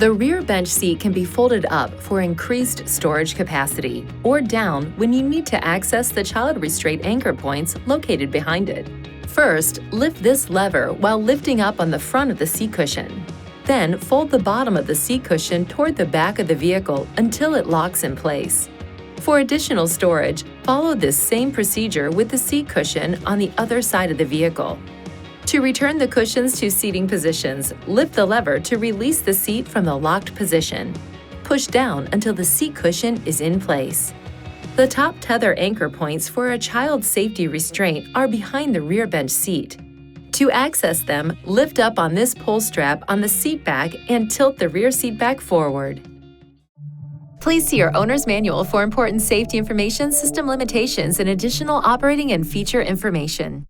The rear bench seat can be folded up for increased storage capacity or down when you need to access the child restraint anchor points located behind it. First, lift this lever while lifting up on the front of the seat cushion. Then, fold the bottom of the seat cushion toward the back of the vehicle until it locks in place. For additional storage, follow this same procedure with the seat cushion on the other side of the vehicle. To return the cushions to seating positions, lift the lever to release the seat from the locked position. Push down until the seat cushion is in place. The top tether anchor points for a child's safety restraint are behind the rear bench seat. To access them, lift up on this pull strap on the seat back and tilt the rear seat back forward. Please see your owner's manual for important safety information, system limitations, and additional operating and feature information.